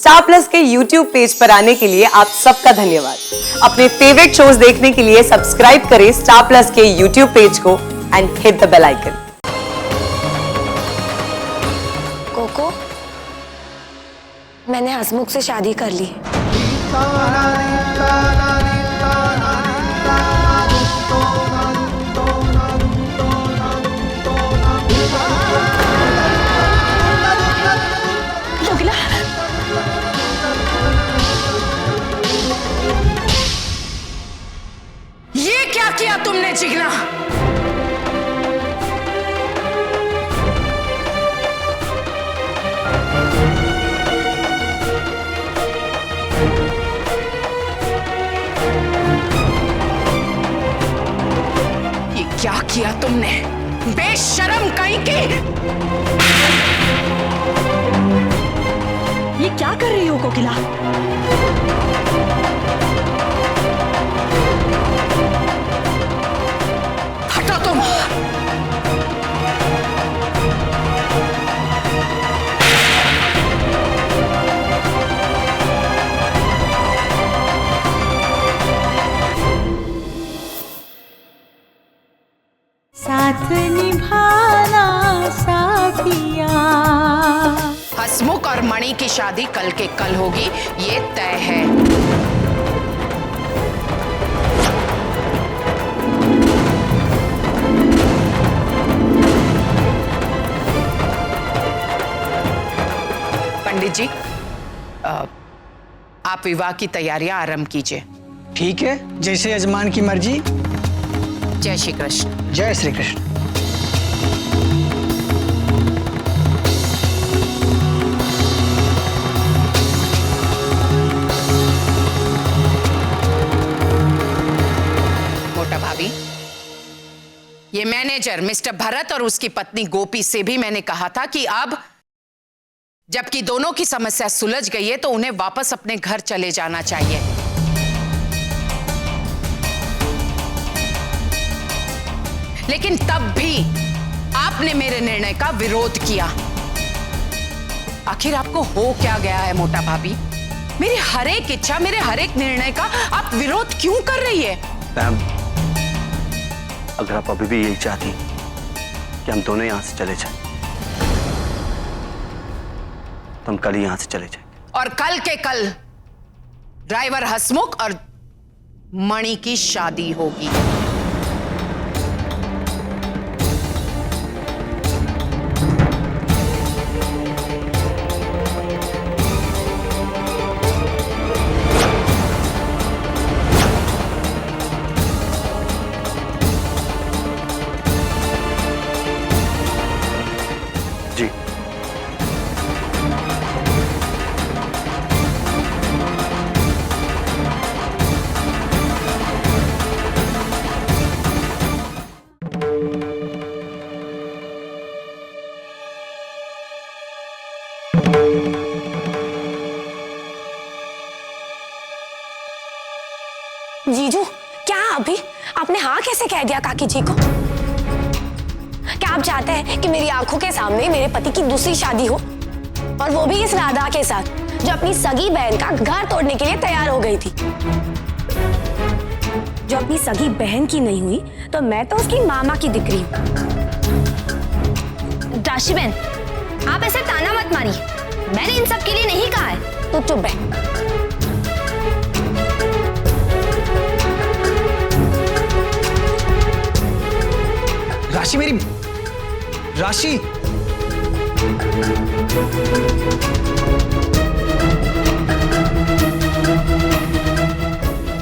Star Plus के YouTube page पर आने के लिए आप सबका धन्यवाद। अपने फेवरेट शोज देखने के लिए सब्सक्राइब करें स्टार प्लस के YouTube पेज को and hit the bell icon. कोको, मैंने हसमुख से शादी कर ली। ये क्या किया तुमने जिगना? ये क्या किया तुमने? बेशरम कहीं की! ये क्या कर रही हो कोकिला? हटो तुम! साथ निभाना साथिया। हसमुख और मणि की शादी कल के कल होगी, ये तय है। पंडित जी, आप विवाह की तैयारियां आरंभ कीजिए। ठीक है, जैसे यजमान की मर्जी। जय श्री कृष्ण। जय श्री कृष्ण। मोटा भाभी, ये मैनेजर मिस्टर भरत और उसकी पत्नी गोपी से भी मैंने कहा था कि अब जबकि दोनों की समस्या सुलझ गई है तो उन्हें वापस अपने घर चले जाना चाहिए। लेकिन तब भी आपने मेरे निर्णय का विरोध किया। आखिर आपको हो क्या गया है मोटा भाभी? मेरी हर एक इच्छा, मेरे हर एक निर्णय का आप विरोध क्यों कर रही है? मैम, अगर आप अभी भी यही चाहती कि हम दोनों यहां से चले जाएं, तो हम कल ही यहां से चले जाएंगे। और कल के कल ड्राइवर हसमुख और मणि की शादी होगी। जी। जीजू, क्या अभी आपने हाँ कैसे कह दिया काकी जी को? क्या आप चाहते हैं कि मेरी आंखों के सामने मेरे पति की दूसरी शादी हो, और वो भी इस राधा के साथ जो अपनी सगी बहन का घर तोड़ने के लिए तैयार हो गई थी? जो अपनी सगी बहन की नहीं हुई तो मैं तो उसकी मामा की दिकरी हूँ। राशि बहन, आप ऐसे ताना मत मारिए, मैंने इन सब के लिए नहीं कहा है। तू चुप है। राशि मेरी राशि।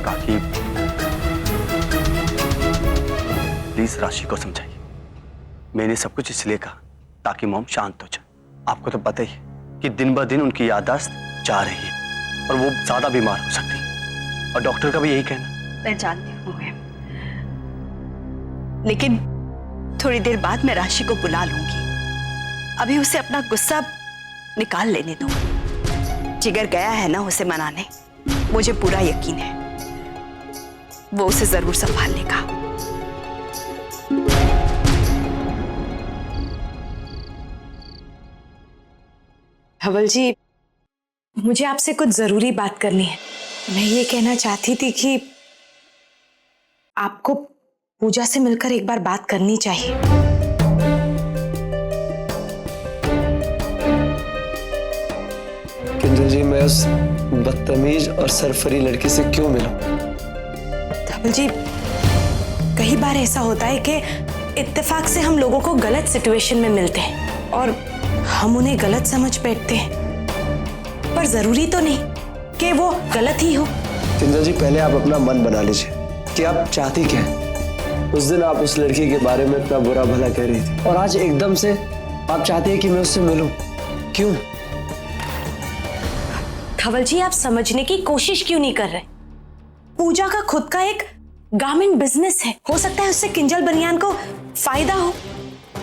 काकी, प्लीज राशि को समझाइए। मैंने सब कुछ इसलिए कहा ताकि मॉम शांत हो जाए। आपको तो पता ही है कि दिन ब दिन उनकी याददाश्त जा रही है और वो ज्यादा बीमार हो सकती है, और डॉक्टर का भी यही कहना। मैं जानती हूँ, लेकिन थोड़ी देर बाद मैं राशि को बुला लूंगी। अभी उसे अपना गुस्सा निकाल लेने दो। जिगर गया है ना उसे मनाने, मुझे पूरा यकीन है वो उसे जरूर संभाल लेगा। धवल जी, मुझे आपसे कुछ जरूरी बात करनी है। मैं ये कहना चाहती थी कि आपको पूजा से मिलकर एक बार बात करनी चाहिए। किंजल जी, मैं उस बदतमीज और सरफरी लड़की से क्यों मिलूं? धवल जी, कई बार ऐसा होता है कि इत्तेफाक से हम लोगों को गलत सिचुएशन में मिलते हैं और हम उन्हें गलत समझ बैठते हैं, पर जरूरी तो नहीं कि वो गलत ही हो। किंजल जी, पहले आप अपना मन बना लीजिए कि आप चाहती क्या हैं। उस दिन आप उस लड़की के बारे में इतना बुरा भला कह रही थी और आज एकदम से आप चाहती हैं कि मैं उससे मिलूं। क्यों? धवल जी, आप समझने की कोशिश क्यों नहीं कर रहे? पूजा का खुद का एक गारमेंट बिजनेस है। हो सकता है उससे किंजल बनियान को फायदा हो,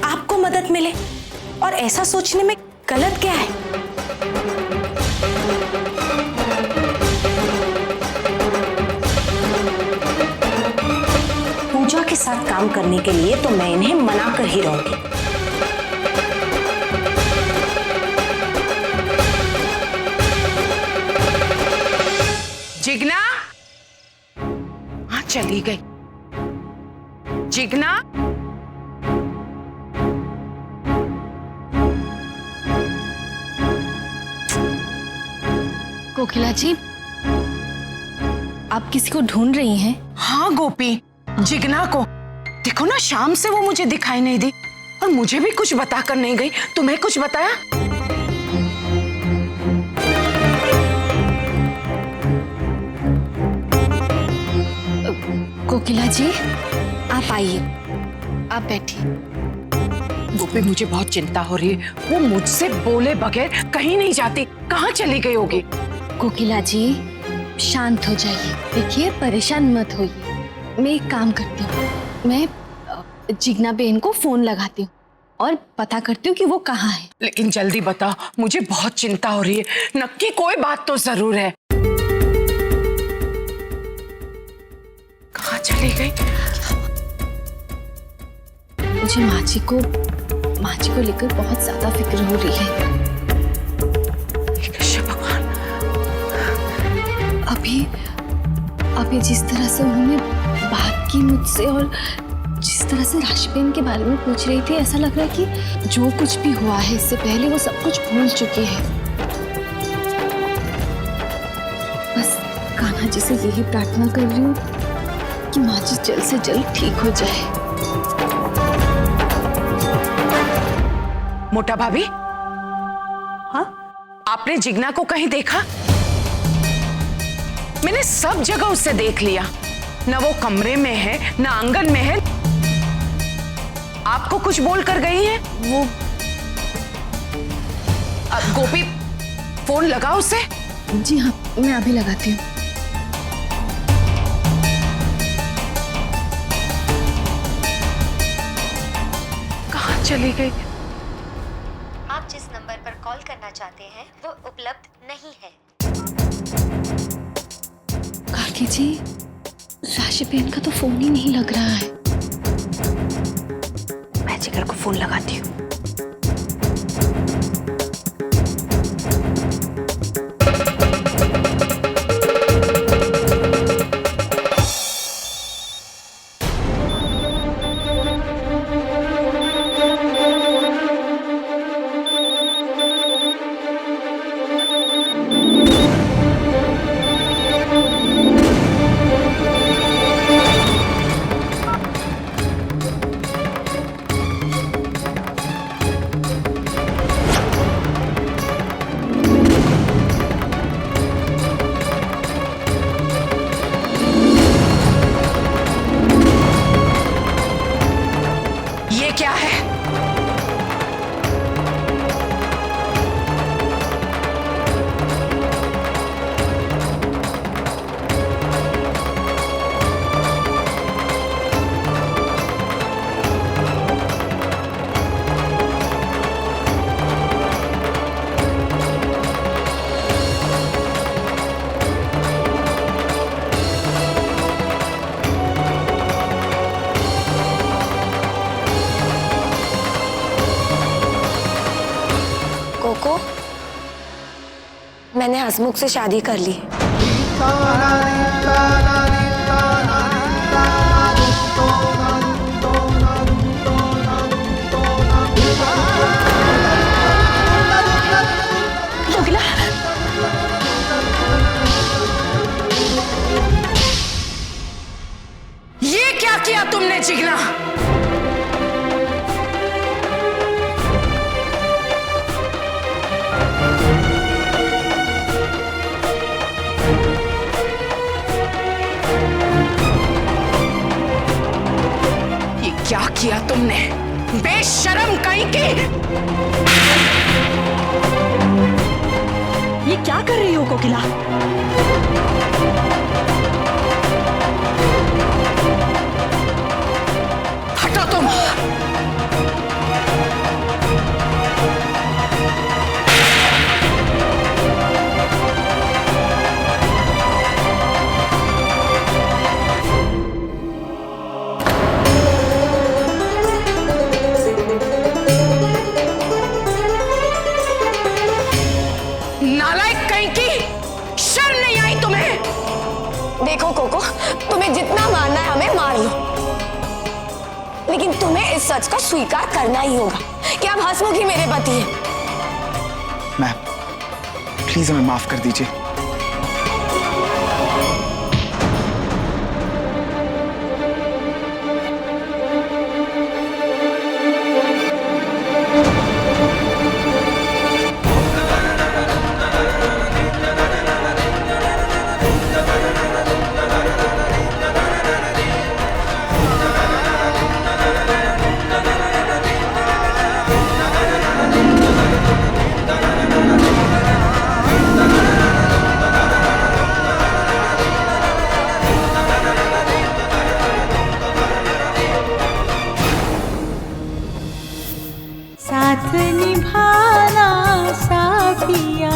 आपको मदद मिले, और ऐसा सोचने में गलत क्या है? पूजा के साथ काम करने के लिए तो मैं इन्हें मना कर ही रहूंगी। जिगना, हाँ चली गई। जिगना, कोकिला जी, आप किसी को ढूंढ रही हैं? हाँ गोपी, जिगना को। देखो ना, शाम से वो मुझे दिखाई नहीं दी और मुझे भी कुछ बता कर नहीं गई। तुम्हें कुछ बताया? कोकिला जी, आप आइए, आप बैठिए। गोपी, मुझे बहुत चिंता हो रही है। वो मुझसे बोले बगैर कहीं नहीं जाती। कहाँ चली गई होगी? कोकिला जी, शांत हो जाइए। देखिए, परेशान मत होइए। मैं एक काम करती हूँ, मैं जिग्ना बहन को फोन लगाती हूँ और पता करती हूँ कि वो कहाँ है। लेकिन जल्दी बताओ, मुझे बहुत चिंता हो रही है। नक्की कोई बात तो जरूर है। कहाँ चली गई? मुझे माँ जी को लेकर बहुत ज्यादा फिक्र हो रही है। भगवान, अभी जिस तरह से उन्होंने बात की मुझसे और जिस तरह से राशि बहन के बारे में पूछ रही थी, ऐसा लग रहा है कि जो कुछ भी हुआ है इससे पहले वो सब कुछ भूल चुकी है। बस कान्हा जी से यही प्रार्थना कर रही हूँ कि माँ जी जल्द से जल्द ठीक हो जाए। मोटा भाभी, हाँ, आपने जिग्ना को कहीं देखा? मैंने सब जगह उससे देख लिया। न वो कमरे में है, न आंगन में है। आपको कुछ बोल कर गई है? वो गोपी, फोन लगाओ उसे। जी हाँ, मैं अभी लगाती हूँ। कहाँ चली गई? आप जिस नंबर पर कॉल करना चाहते हैं वो उपलब्ध नहीं है। काकी जी, राशि बहन का तो फोन ही नहीं लग रहा है। मैं जिगर को फोन लगाती हूँ। मैंने हसमुख से शादी कर ली। कोकिला, ये क्या किया तुमने जिगना? ये क्या किया तुमने? बेशरम कहीं की! ये क्या कर रही हो कोकिला? हटो तुम! नालायक कहीं की! शर्म नहीं आई तुम्हें? देखो कोको, तुम्हें जितना मारना है हमें मार लो, लेकिन तुम्हें इस सच का स्वीकार करना ही होगा कि अब हसमुख ही मेरे पति है। मैम, प्लीज हमें माफ कर दीजिए। साथ निभाना साथिया।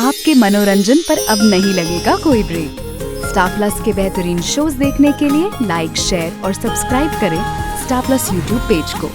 आपके मनोरंजन पर अब नहीं लगेगा कोई ब्रेक। स्टार प्लस के बेहतरीन शोज देखने के लिए लाइक, शेयर और सब्सक्राइब करें स्टार प्लस यूट्यूब पेज को।